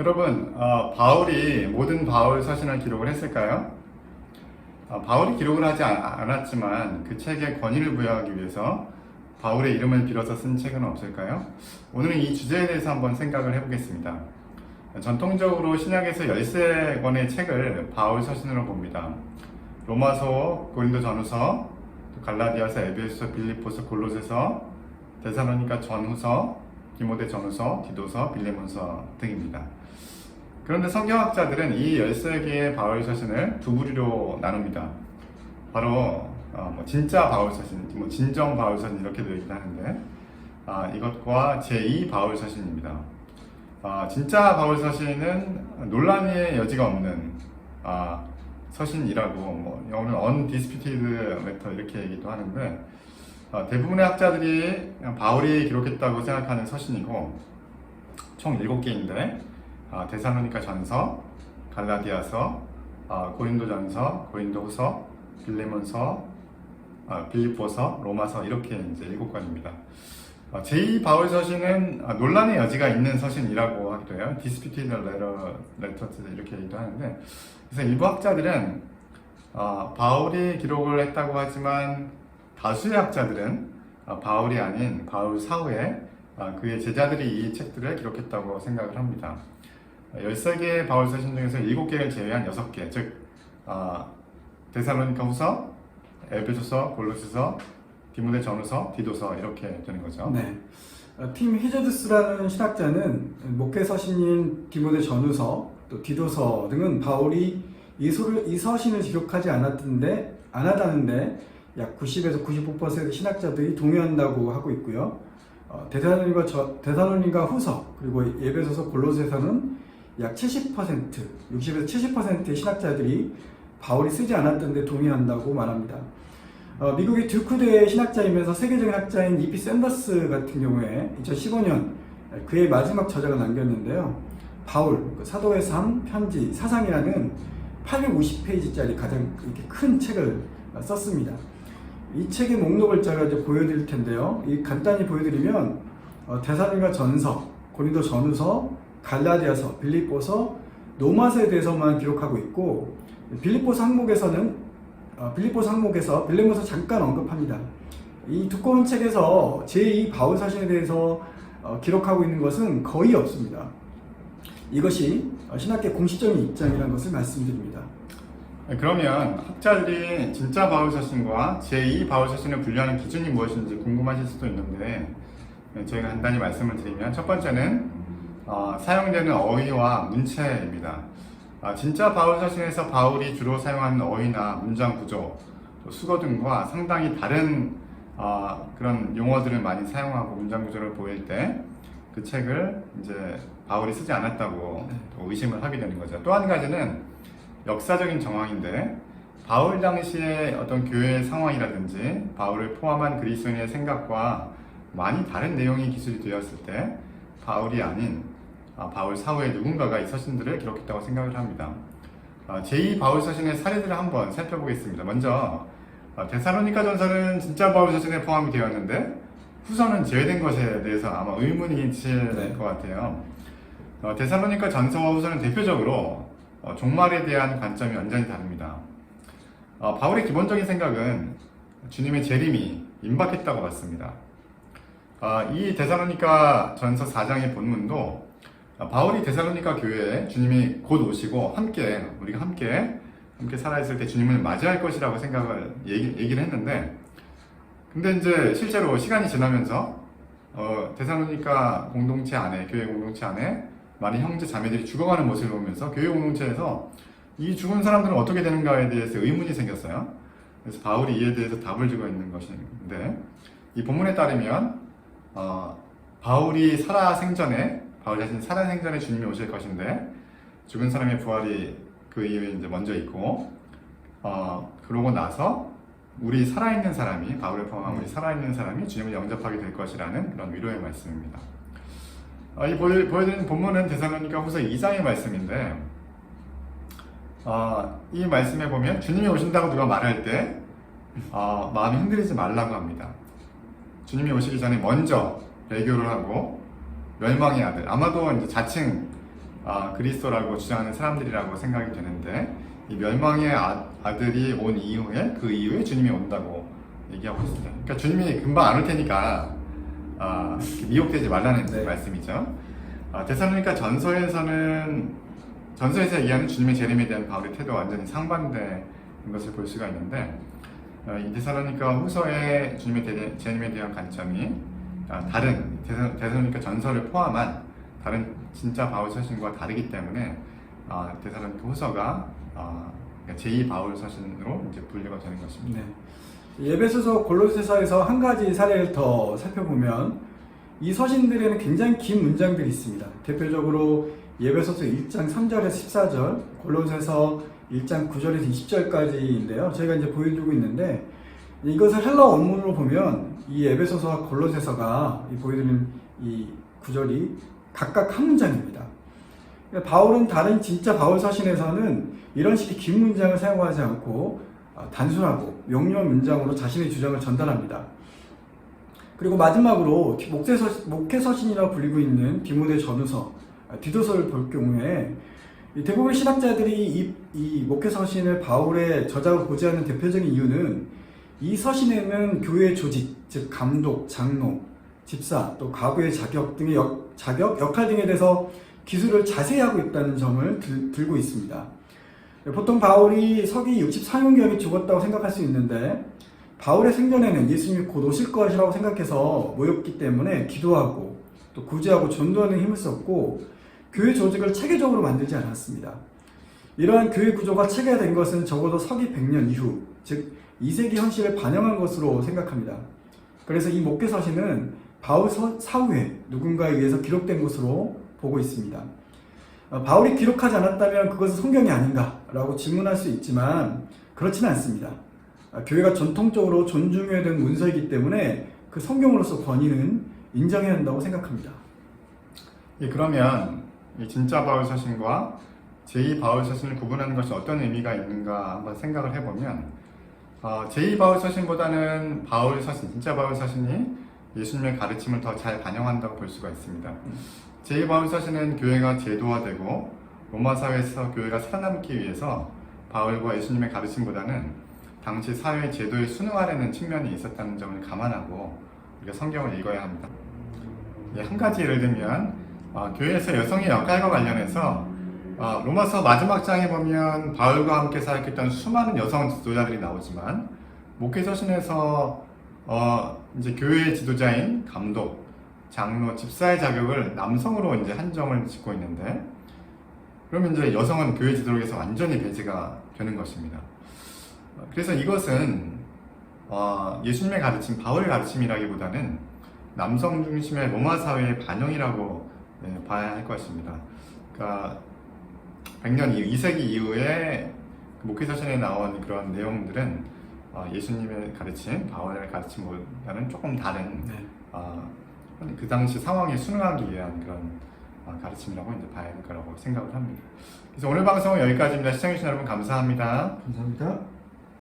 여러분, 바울이 모든 바울 서신을 기록을 했을까요? 바울이 기록을 하지 않았지만 그 책에 권위를 부여하기 위해서 바울의 이름을 빌어서 쓴 책은 없을까요? 오늘은 이 주제에 대해서 한번 생각을 해보겠습니다. 전통적으로 신약에서 13권의 책을 바울 서신으로 봅니다. 로마서, 고린도전후서, 갈라디아서, 에베소서, 빌립보서, 골로새서, 데살로니가 전후서, 디모데전후서, 디도서, 빌레몬서 등입니다. 그런데 성경학자들은 이 13개의 바울 서신을 두 부류로 나눕니다. 바로 진짜 바울 서신, 진정 바울 서신 이렇게도 얘기를 하는데 이것과 제2 바울 서신입니다. 진짜 바울 서신은 논란의 여지가 없는 서신이라고 영어로는 undisputed matter 이렇게 얘기도 하는데 대부분의 학자들이 바울이 기록했다고 생각하는 서신이고 총 7개인데 데살로니가 전서, 갈라디아서, 고린도 전서, 고린도 후서, 빌레몬서, 빌립보서, 로마서 이렇게 이제 7권입니다. 제2 바울 서신은 논란의 여지가 있는 서신이라고 하기도 해요. disputed letters 이렇게 얘기도 하는데 그래서 일부 학자들은 바울이 기록을 했다고 하지만 다수의 학자들은 바울이 아닌 바울 사후에 그의 제자들이 이 책들을 기록했다고 생각을 합니다. 13개의 바울 서신 중에서 7개를 제외한 6개, 즉 데살로니가 후서, 에베소서, 골로새서, 디모데 전후서, 디도서 이렇게 되는 거죠. 네. 팀 히저드스라는 신학자는 목회 서신인 디모데 전후서, 또 디도서 등은 바울이 이 서신을 기록하지 않았다는데 약 90에서 95% 신학자들이 동의한다고 하고 있고요. 데살로니가 후서 그리고 에베소서, 골로새서는 약 70%, 60에서 70%의 신학자들이 바울이 쓰지 않았던데 동의한다고 말합니다. 미국의 듀크대의 신학자이면서 세계적인 학자인 E.P. 샌더스 같은 경우에 2015년 그의 마지막 저자가 남겼는데요. 바울, 사도의 삶, 편지, 사상이라는 850페이지짜리 가장 이렇게 큰 책을 썼습니다. 이 책의 목록을 제가 이제 보여드릴 텐데요. 간단히 보여드리면 데살로니가 전서, 고린도 전후서, 갈라디아서, 빌립보서, 로마서에 대해서만 기록하고 있고 빌립보서 항목에서 빌레몬서 잠깐 언급합니다. 이 두꺼운 책에서 제2 바울 서신에 대해서 기록하고 있는 것은 거의 없습니다. 이것이 신학계 공식적인 입장이라는 것을 말씀드립니다. 그러면 학자들이 진짜 바울 서신과 제2 바울 서신을 분류하는 기준이 무엇인지 궁금하실 수도 있는데 저희가 간단히 말씀을 드리면 첫 번째는 사용되는 어휘와 문체입니다. 진짜 바울 서신에서 바울이 주로 사용하는 어휘나 문장 구조, 수거 등과 상당히 다른 그런 용어들을 많이 사용하고 문장 구조를 보일 때 그 책을 이제 바울이 쓰지 않았다고 의심을 하게 되는 거죠. 또 한 가지는 역사적인 정황인데 바울 당시의 어떤 교회의 상황이라든지 바울을 포함한 그리스도인의 생각과 많이 다른 내용이 기술이 되었을 때 바울이 아닌 바울 사후에 누군가가 이 서신들을 기록했다고 생각을 합니다. 제2 바울 서신의 사례들을 한번 살펴보겠습니다. 먼저 데살로니가 전서는 진짜 바울 서신에 포함이 되었는데 후서는 제외된 것에 대해서 아마 의문이 있을 것 같아요. 데살로니가 전서와 후서는 대표적으로 종말에 대한 관점이 완전히 다릅니다. 바울의 기본적인 생각은 주님의 재림이 임박했다고 봤습니다. 이 데살로니가 전서 4장의 본문도 바울이 데살로니가 교회에 주님이 곧 오시고 우리가 함께 살아있을 때 주님을 맞이할 것이라고 생각을 얘기를 했는데 근데 이제 실제로 시간이 지나면서 데살로니가 공동체 안에, 교회 공동체 안에 많은 형제 자매들이 죽어가는 모습을 보면서 교회 공동체에서 이 죽은 사람들은 어떻게 되는가에 대해서 의문이 생겼어요. 그래서 바울이 이에 대해서 답을 주고 있는 것인데 이 본문에 따르면 바울 자신이 살아생전에 주님이 오실 것인데 죽은 사람의 부활이 그 이후에 이제 먼저 있고 그러고 나서 우리 살아있는 사람이 바울을 포함한 우리 살아있는 사람이 주님을 영접하게 될 것이라는 그런 위로의 말씀입니다. 이 보여드리는 본문은 데살로니가 후서 2장의 말씀인데 이 말씀에 보면 주님이 오신다고 누가 말할 때 마음이 흔들리지 말라고 합니다. 주님이 오시기 전에 먼저 배교를 하고 멸망의 아들, 아마도 이제 자칭 그리스도라고 주장하는 사람들이라고 생각이 되는데 이 멸망의 아들이 온 이후에 그 이후에 주님이 온다고 얘기하고 있습니다. 그러니까 주님이 금방 안 올 테니까 미혹되지 말라는 네. 말씀이죠. 데살로니가 전서에서 얘기하는 주님의 재림에 대한 바울의 태도와 완전히 상반된 것을 볼 수가 있는데 이 데살로니가 후서의 주님의 재림에 대한 관점이 다른 데살로니가 전서를 포함한 다른 진짜 바울 서신과 다르기 때문에 데살로니가 후서가 제2 바울 서신으로 이제 분류가 되는 것입니다. 네. 에베소서 골로새서에서 한 가지 사례를 더 살펴보면 이 서신들에는 굉장히 긴 문장들이 있습니다. 대표적으로 에베소서 1장 3절에서 14절, 골로새서 1장 9절에서 20절까지인데요. 저희가 이제 보여주고 있는데 이것을 헬라어 원문으로 보면 이 에베소서와 골로새서가 보여드리는 이 구절이 각각 한 문장입니다. 바울은 다른 진짜 바울 서신에서는 이런 식의 긴 문장을 사용하지 않고 단순하고 명료한 문장으로 자신의 주장을 전달합니다. 그리고 마지막으로 목회서신이라고 불리고 있는 디모데 전후서, 디도서를 볼 경우에 대부분 신학자들이 이 목회서신을 바울의 저작을 보지 않는 대표적인 이유는 이 서신에는 교회 조직, 즉 감독, 장로, 집사, 또 가부의 자격 등의 역할 등에 대해서 기술을 자세히 하고 있다는 점을 들고 있습니다. 보통 바울이 서기 64년경에 죽었다고 생각할 수 있는데 바울의 생전에는 예수님이 곧 오실 것이라고 생각해서 모였기 때문에 기도하고 또 구제하고 전도하는 힘을 썼고 교회 조직을 체계적으로 만들지 않았습니다. 이러한 교회 구조가 체계화된 것은 적어도 서기 100년 이후, 즉 2세기 현실을 반영한 것으로 생각합니다. 그래서 이 목회서신은 바울 사후에 누군가에 의해서 기록된 것으로 보고 있습니다. 바울이 기록하지 않았다면 그것은 성경이 아닌가라고 질문할 수 있지만 그렇지는 않습니다. 교회가 전통적으로 존중해야 되는 문서이기 때문에 그 성경으로서 권위는 인정해야 한다고 생각합니다. 예, 그러면 이 진짜 바울 서신과 제2 바울 서신을 구분하는 것이 어떤 의미가 있는가 한번 생각을 해보면 제2 바울 서신보다는 바울 서신, 진짜 바울 서신이 예수님의 가르침을 더 잘 반영한다고 볼 수가 있습니다. 제2 바울 서신은 교회가 제도화되고 로마 사회에서 교회가 살아남기 위해서 바울과 예수님의 가르침보다는 당시 사회 제도에 순응하려는 측면이 있었다는 점을 감안하고 우리가 성경을 읽어야 합니다. 예, 한 가지 예를 들면 교회에서 여성의 역할과 관련해서 로마서 마지막 장에 보면 바울과 함께 사역했던 수많은 여성 지도자들이 나오지만 목회서신에서 이제 교회의 지도자인 감독, 장로, 집사의 자격을 남성으로 이제 한정을 짓고 있는데 그러면 이제 여성은 교회 지도력에서 완전히 배제가 되는 것입니다. 그래서 이것은 예수님의 가르침, 바울의 가르침이라기보다는 남성 중심의 로마 사회의 반영이라고 봐야 할 것입니다. 그러니까 100년 이후, 2세기 이후에 목회서신에 나온 그런 내용들은 예수님의 가르침, 바울의 가르침보다는 조금 다른 그 당시 상황에 순응하기 위한 그런 가르침이라고 이제 봐야 할 거라고 생각을 합니다. 그래서 오늘 방송은 여기까지입니다. 시청해주신 여러분 감사합니다. 감사합니다.